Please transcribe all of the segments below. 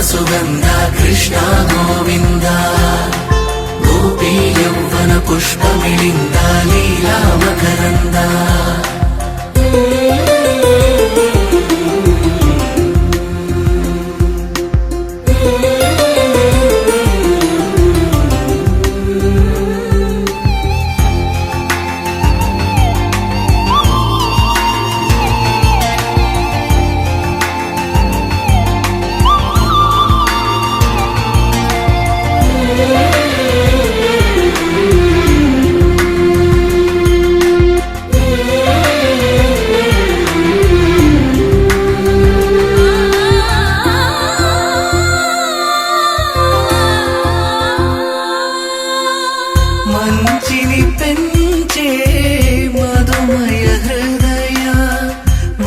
సుగంధ కృష్ణ గోవింద గోపీ యౌవన పుష్పమిళింద లీలా మకరంద మంచిని పెంచే మధుమయ హృదయ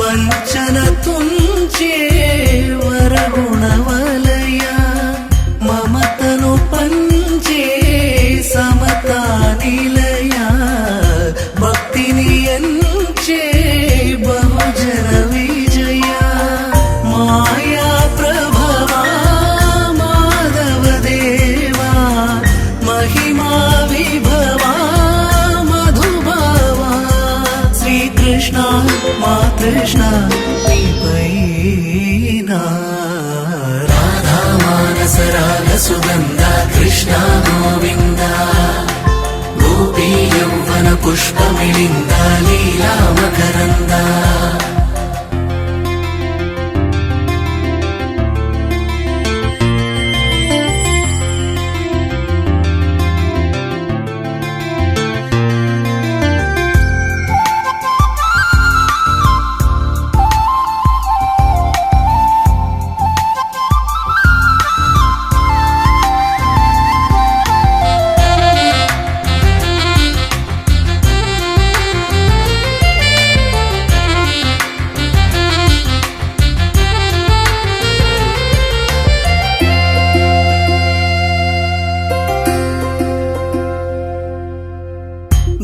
వంచన తుంచే వరగుణవలయ మమతను పంచే సమతా నిలయ భక్తిని ఎంచే బహుజన విజయ మాయా ప్రభవా మాధవ దేవా మహిమా విభవా మధుభావా శ్రీకృష్ణ మా కృష్ణ నీపైనా రాధా మానస రాగ సుగంధ కృష్ణ గోవింద గోపీ యౌవన పుష్పమిళింద లీలా మకరంద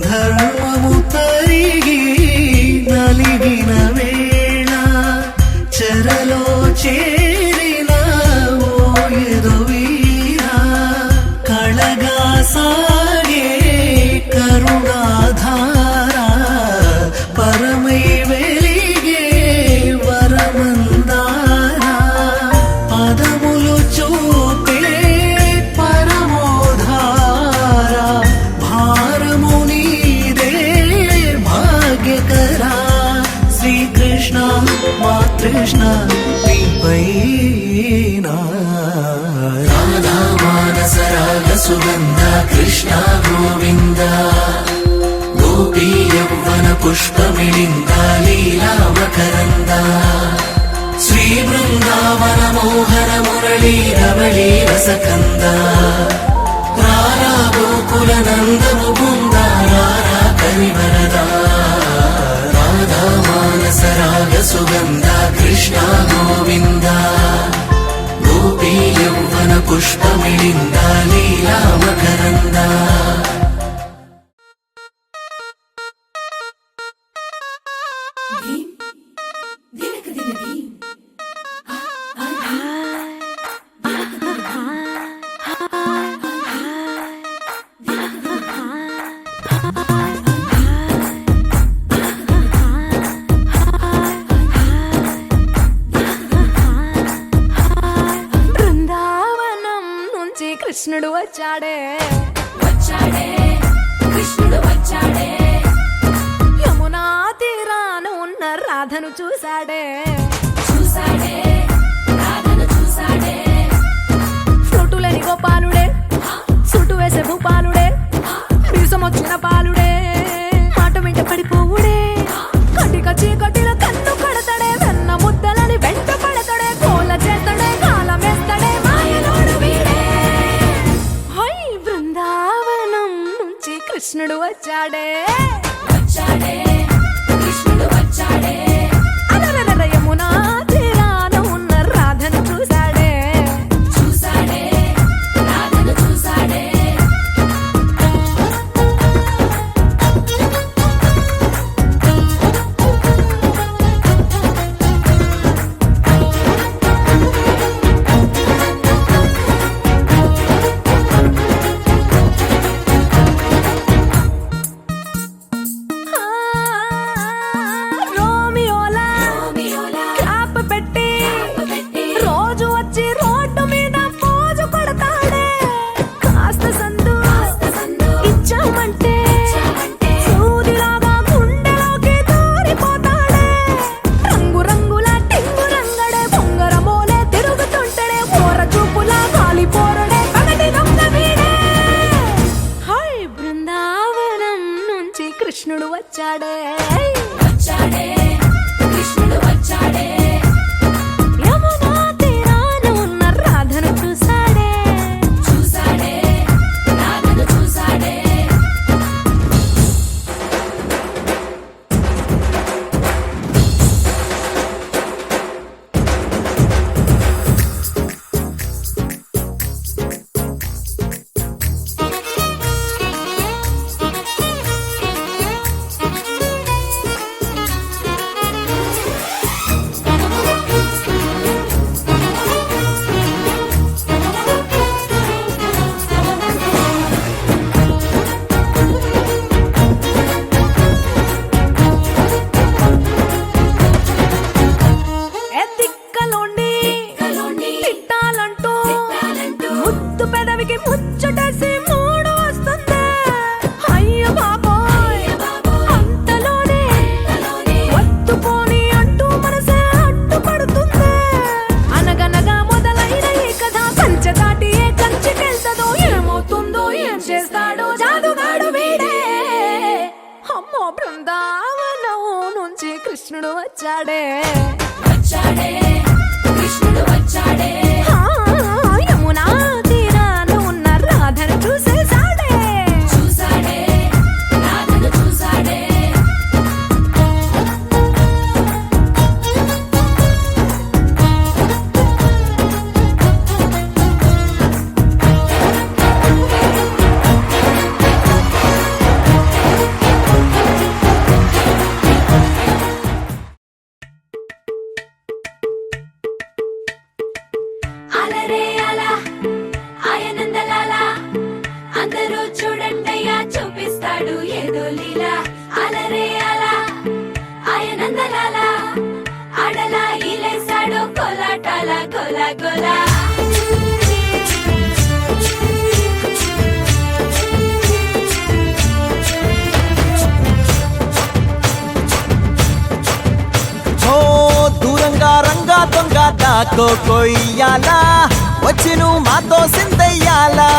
ధర్మము తరిగి నలిగిన వేళ చెరలో చేరిన ఓయదు వీరా కళగా సాగే కరుణాధార పరమై వెలిగే వరమందార పదములు చూపే పరమోధార భారము నీదే భాగ్యకరా శ్రీకృష్ణ మా కృష్ణ నీపైనా రాధా మానస రాగ సుగంధ కృష్ణ గోవింద గోపీ యౌవన పుష్పమిళింద లీలా మకరంద శ్రీ బృందావన మోహన మురళీ రవళీ రసకంద రారా గోకుల నందము బృంద రారా కరివరదా రాధా మానస రాగ సుగంధ కృష్ణ గోవింద గోపీ యౌవన పుష్పమిళింద లీలా మకరంద బృందావనం నుంచి కృష్ణుడు వచ్చాడే వచ్చాడే కృష్ణుడు వచ్చాడే యమునా తీరాన ఉన్న రాధను చూశాడే చూసాడే రాధను చూసాడే ఫ్రూటులేని గోపాలుడే సుటు వేసే భూపాలుడే వీసమొచ్చిన పాలుడే మాట వెంట పడిపోవుడే కటిక చీకటిలో కన్ను కడతాడే వెన్న ముద్దలని వెంట పడతాడే కోల చేస్తాడే కాలం వేస్తాడే మాయలోడు వీడే హై బృందావనం నుంచి కృష్ణుడు వచ్చాడే వచ్చాడే కృష్ణుడు వచ్చాడే అలరలర యమునా తీరాన ఉన్న రాధను చూశాడే చూసాడే రాధను చూసాడే చూసాడే వచ్చాడే కృష్ణుడు వచ్చాడే ఆ, యమునా తీరాన ఉన్న రాధను చూసేసాడే చూసాడే రాధను చూసాడే అలరే అలా ఆయనందలాలా అందరూ చూడండయ్యా చూపిస్తాడు ఏదో లీలా అలరే అలా ఆయనందలాలా ఆడలా ఈలేశాడు కోలాటాల గోలా గోలా ఓ దూరంగా రంగా దొంగ దాకో కొయ్యాలా వచ్చి నువ్వు మాతో సిందయ్యాలా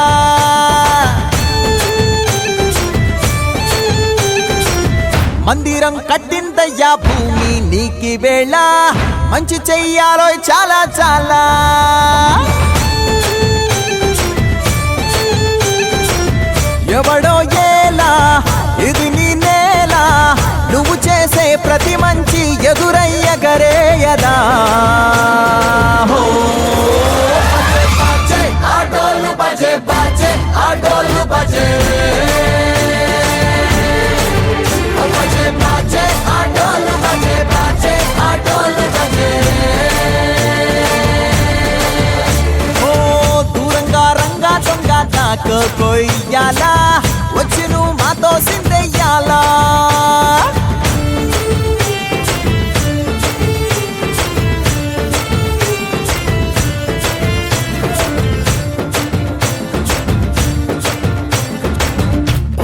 మందిరం కట్టిందయ్యా భూమి నీకి వేళ మంచి చెయ్యాలో చాలా చాలా ఎవడో ఏలా ఇది నీ నేల నువ్వు చేసే ప్రతి మంచి ఎదురయ్యగరేయదా హో బజే ఆటోలు బజే బజే ఆటోలు బజే బజే బజే ఆటోలు బజే బజే ఆటోలు బజే ఓ దూరంగా రంగా దొంగ దాకో కొయ్యాలా వచ్చి నువ్వు మాతో సిందెయ్యాలా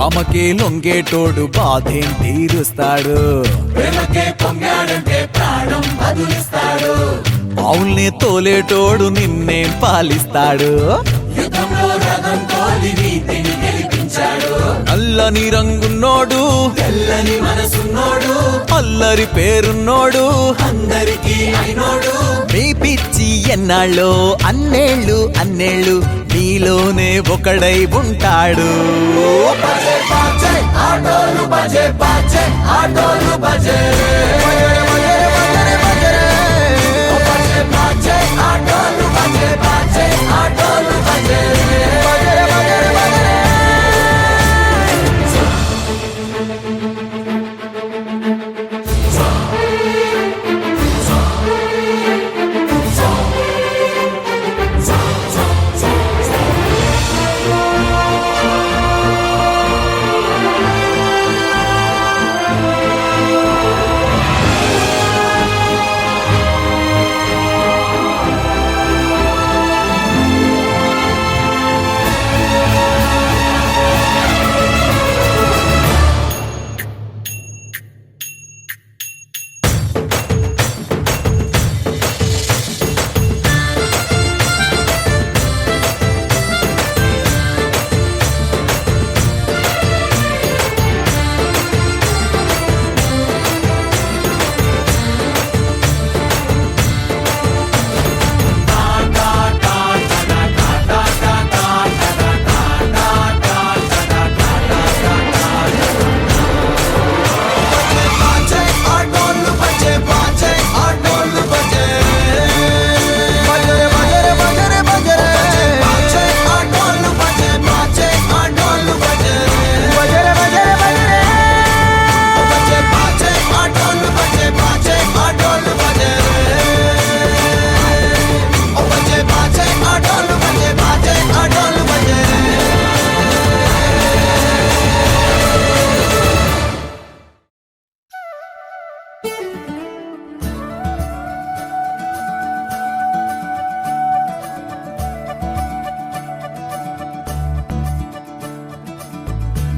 అమ్మకే లొంగేటోడు బాధేం తీరుస్తాడు ప్రేమకే పొంగాడంటే ప్రాణం బదులిస్తాడు పావుల్ని తోలేటోడు నిన్నేం పాలిస్తాడు యుద్ధంలో రథం తోలి నీతిని గెలిపించాడు నల్లని రంగున్నోడు తెల్లని మనసున్నోడు అల్లరి పేరున్నోడు అందరికీ అయినోడు మీ పిచ్చి ఎన్నాళ్ళో అన్నేళ్ళు అన్నేళ్ళు నీలోనే ఒకడై ఉంటాడు బజే బజే ఆటోలు బజే బజే ఆటోలు బజే బజే బజే ఆటోలు బజే బజే ఆటోలు బజే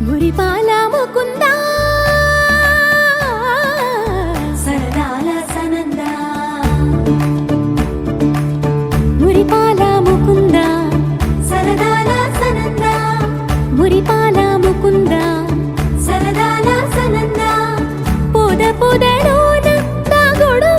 మురిపాల ముకుందా సరదాల సనందా మురిపాల ముకుందా సరదాల సనందా మురిపాల ముకుందా సరదాల సనందా పొదలోన దాగుడు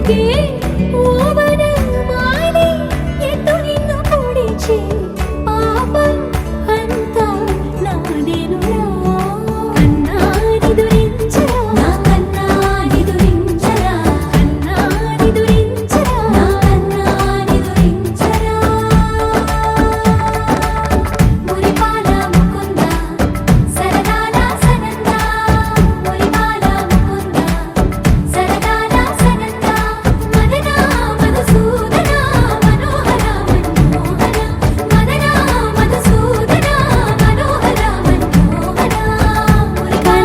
ఒరిగే ఓవన మాలి ఎటు నిన్ను పొడిచే పాపం అంతా నాదేనురా కన్నా నిదురించరా నా కన్నా నిదురించరా కన్నా నిదురించరా నా కన్నా నిదురించరా మురిపాల ముకుంద సరదాల సనంద మురిపాల ముకుంద సరదాల సనంద మదన మధుసూదన మనోహర మనోహర మదన మధుసూదన మనోహర మనోహర మురిపాల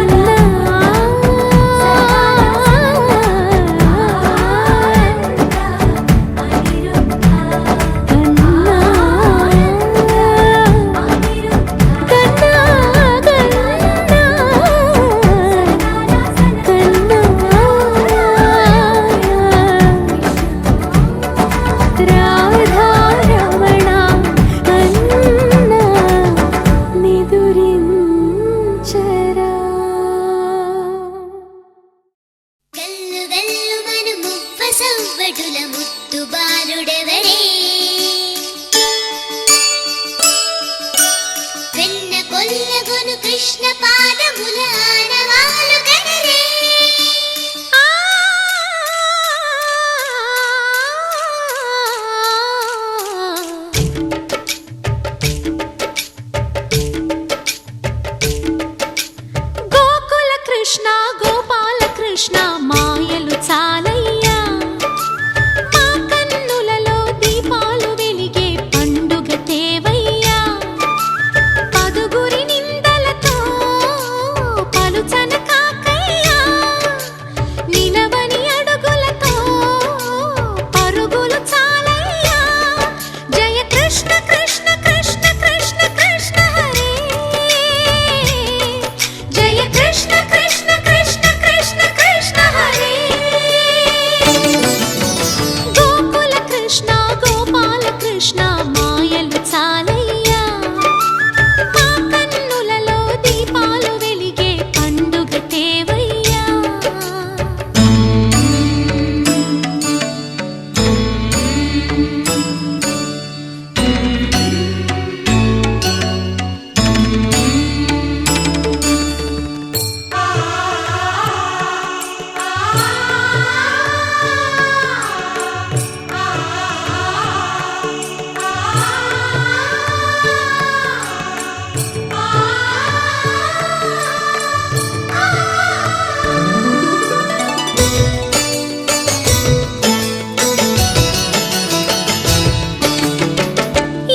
వెల్లు వెల్లు మను మువ్వ సవ్వడుల ముద్దు బాలుడెవడే వెన్న కొల్లగొను కృష్ణ పాదముల ఆనవాలు గనరే గోకుల కృష్ణ గోపాల కృష్ణ మాయలు చాలయ్యా మా కన్నులలో దీపాలు వెలిగే పండుగ తేవయ్యా పదుగురి నిందలతో పలుచన కాకయ్యా నిలవని అడుగులతో పరుగులు చాలయ్యా జయ కృష్ణ కృష్ణ కృష్ణ కృష్ణ కృష్ణ హరే జయ కృష్ణ కృష్ణ కృష్ణ కృష్ణ కృష్ణ హరే గోకుల కృష్ణ గోపాల కృష్ణ మాయలు చాలయ్యా మా కన్నులలో దీపాలు వెలిగే పండుగ తేవయ్యా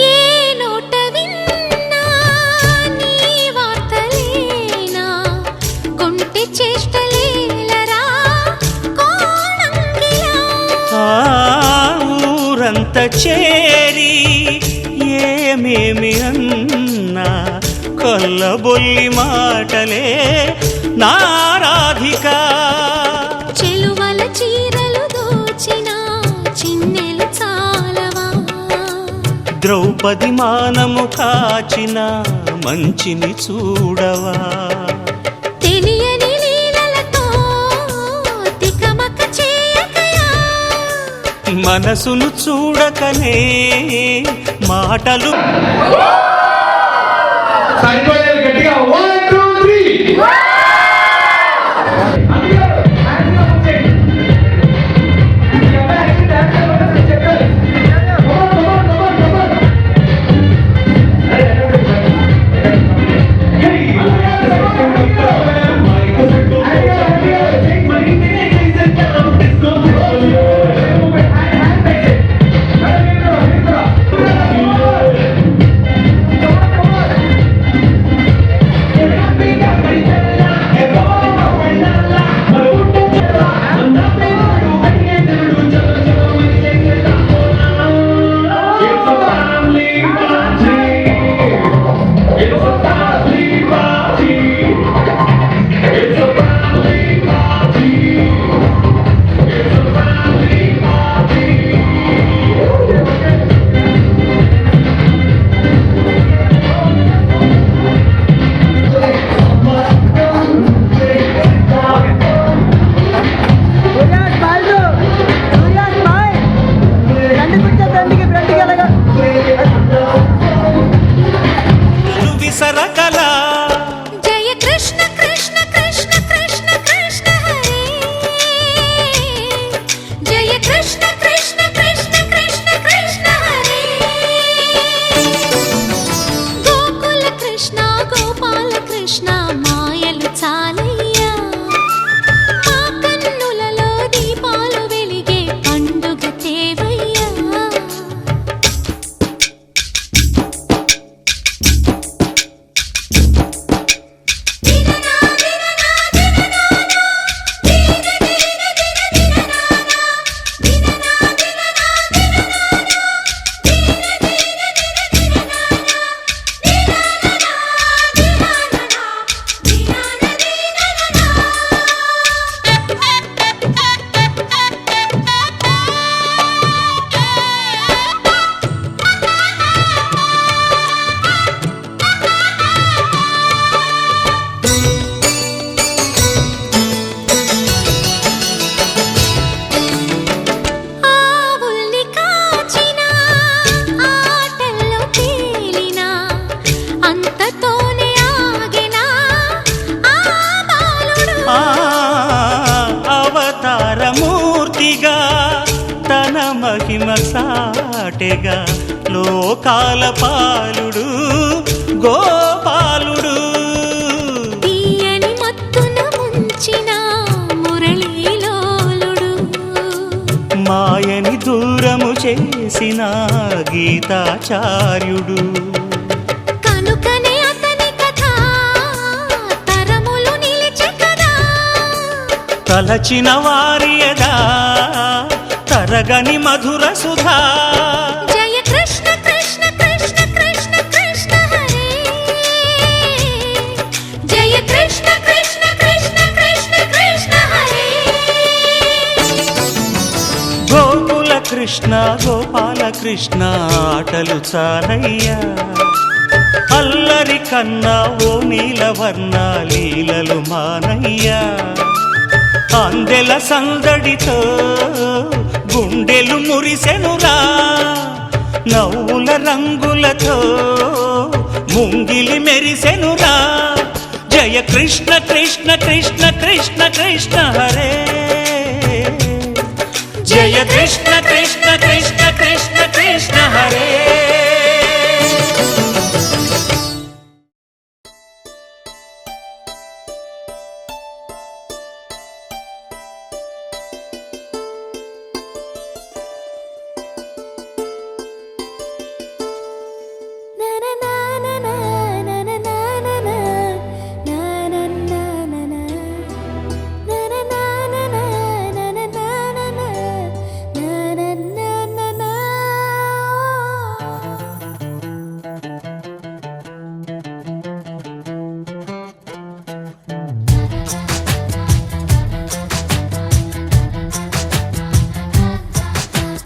ఏ నోట విన్నా నీ వార్తలేనా కొంటె చేష్టలేలరా కోణంగిలా ఆ ఊరంత చేరి ఏమేమి అన్నా కొల్లబొల్లి మాటలే నారాధిక చెలువల చీరలు దోచిన చిన్నెలు చాలవా ద్రౌపది మానము కాచిన మంచిని చూడవా తెలియని లీలలతో తికమక చేయకయా మనసును చూడకనే మాటలు సరిపోయేది గట్టిగా 1 2 3 భూమిగా తన మహిమ సాటెగా లోకాల పాలుడు గోపాలుడు. తీయని మత్తున ముంచిన మురళీలోలుడు, మాయని దూరము చేసిన గీతాచార్యుడు. కనుకనే అతని కథ తరములు నిలిచె కదా, తలచిన వారియదా తరగని మధుర సుధా. జయ కృష్ణ కృష్ణ కృష్ణ కృష్ణ కృష్ణ హరే, జయ కృష్ణ కృష్ణ కృష్ణ కృష్ణ కృష్ణ హరే. గోకుల కృష్ణ గోపాల కృష్ణ ఆటలు చాలయ్యా, అల్లరి కన్నా ఓ నీలవర్ణ లీలలు మానయ్యా. అందెల సందడితో గుండెలు మురిసెనురా, నవ్వుల రంగులతో ముంగిలి మెరిసెనురా. జయ కృష్ణ కృష్ణ కృష్ణ కృష్ణ కృష్ణ హరే, జయ కృష్ణ కృష్ణ కృష్ణ కృష్ణ కృష్ణ హరే.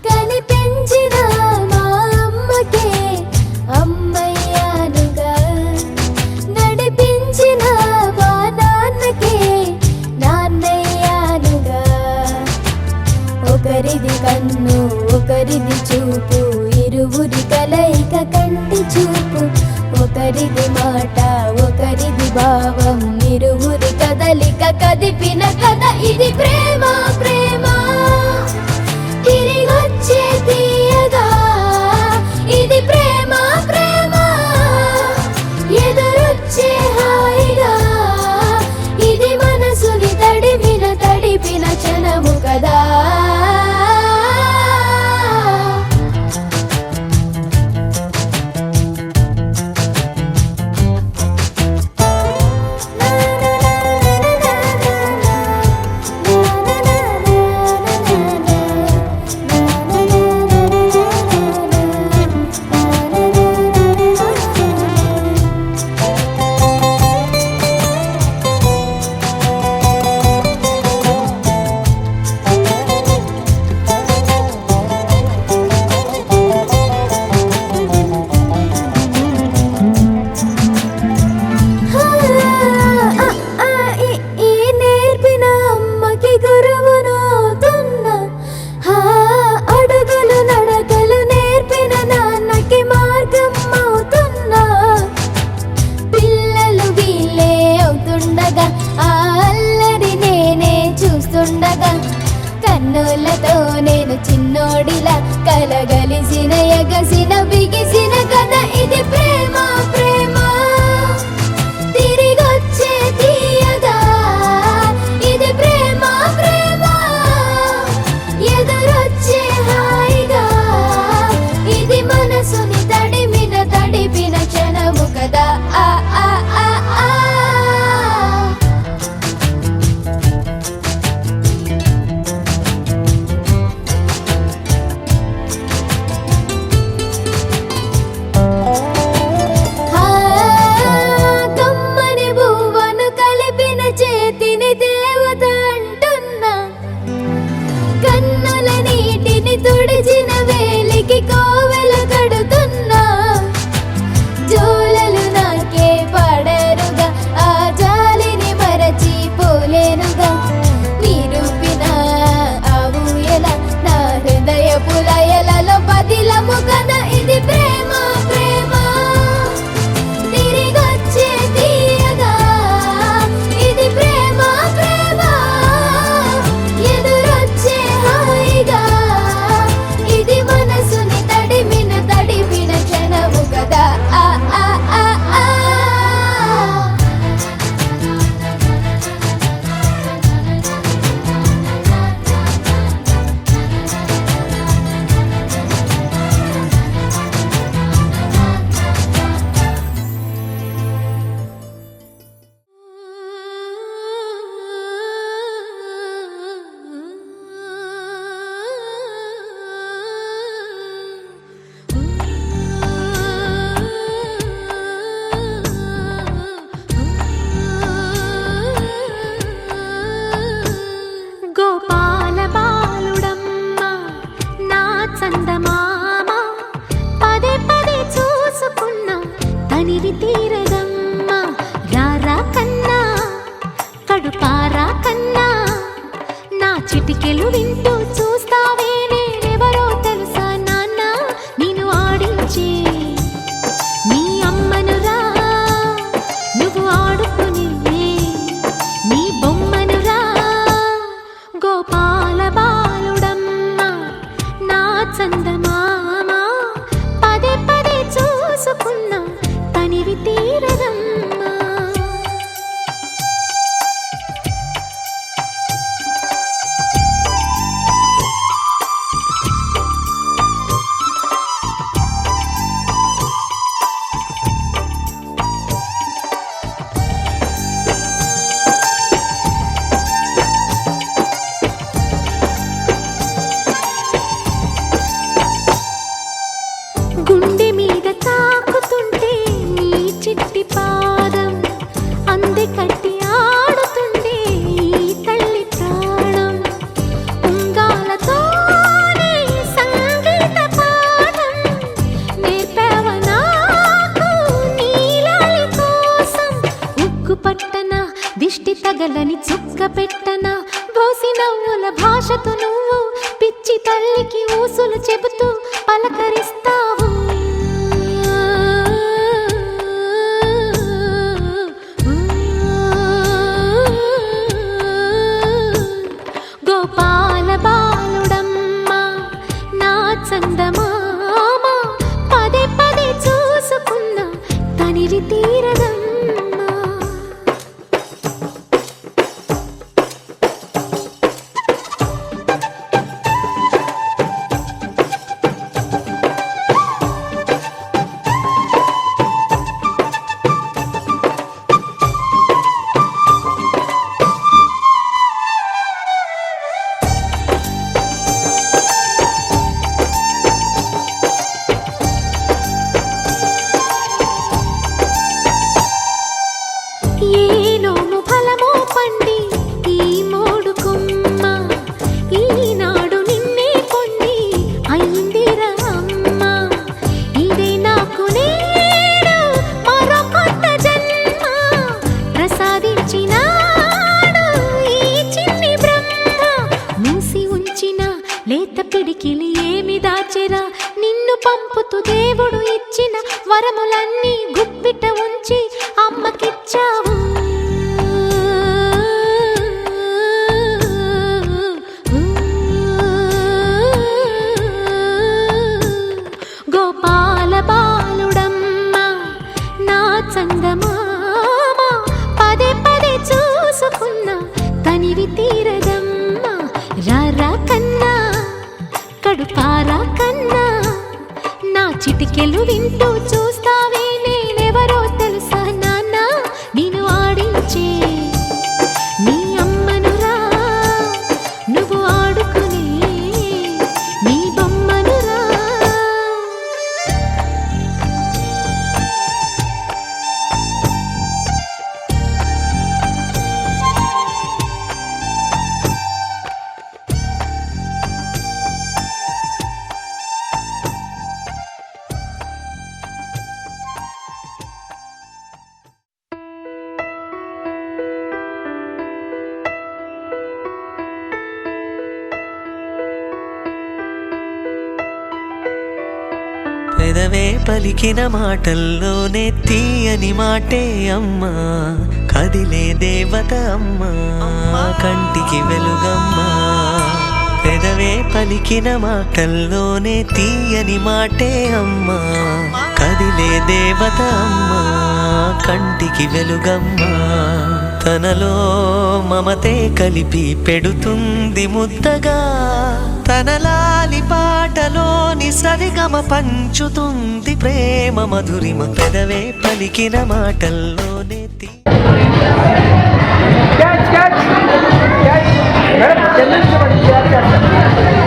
కనిపించిన మా అమ్మకే అమ్మయ్యానుగా, నడిపించిన మా నాన్నకే నాన్నయ్యానుగా. ఒకరిది కన్ను ఒకరిది చూపు, ఇరువురి కలయిక కంటి చూపు. ఒకరిది మాట ఒకరిది భావం, ఇరువురి కదలిక కదిపిన కథ ఇది ప్రేమ. ప్రేమ తిరిగొచ్చే తీయగా, ఇది ప్రేమ. ప్రేమ ఎదురొచ్చే హాయిగా, ఇది మనసుని తడిపిన క్షణము కదా. కన్నులతో నేను చిన్నోడిలా కలగలిసిన ఎగసిన బిగిసిన కథ ఇది ప్రేమ. ప్రేమ తిరిగొచ్చే తీయగా, ఇది ప్రేమ. ప్రేమ ఎదురొచ్చే హాయిగా, ఇది మనసుని తడిపిన క్షణము కదా. ఆ ఆ ఆ ఆ చల్లని చుక్క పెట్టనా బోసి నవ్వుల భాషతో నువ్వు పిచ్చి తల్లికి ఊసులు చెబుతూ పలకరిస్తావు గోపాల బాలుడమ్మా నా చందమామ పదే పదే చూసుకున్నా తనివి తీరదమ్మా ఏనోము ఫలమో పండి ఈ మోడు కొమ్మ ఈనాడు నిన్నే కొండి అయిందిరా అమ్మ ఇదే నాకు నేడు మరో కొత్త జన్మ ప్రసాదించినాడు ఈ చిన్ని బ్రహ్మ మూసి ఉంచిన లేత పిడికిలి ఏమి దాచెరా నిన్ను పంపుతూ దేవుడు ఇచ్చిన వరములన్నీ గుప్పిట ఉంచి అమ్మకిచ్చావు గోపాల బాలుడమ్మా నా చందమామ పదే పదే చూసుకున్నా తనివి తీరదమ్మా రారా కన్నా కడుపారా కన్నా నా చిటికెలు వింటూ చూస్తావే నేనెవరో తెలుసా నాన్న నేను ఆడించే నీ అమ్మనురా నువ్వు ఆడుకునే నీ బొమ్మనురా పెదవే పలికిన మాటల్లోనే తీయని మాటే అమ్మా కదిలే దేవత అమ్మా కంటికి వెలుగమ్మా పెదవే పలికిన మాటల్లోనే తీయని మాటే అమ్మా కదిలే దేవత అమ్మా కంటికి వెలుగమ్మా తనలో మమతే కలిపి పెడుతుంది ముద్దగా తన లాలి పాటలోని సరిగమ పంచుతుంది ప్రేమ మధురిమ పెదవే పలికిన మాటల్లోనే క్యాచ్ క్యాచ్ క్యాచ్ మేడం చెల్లించబడి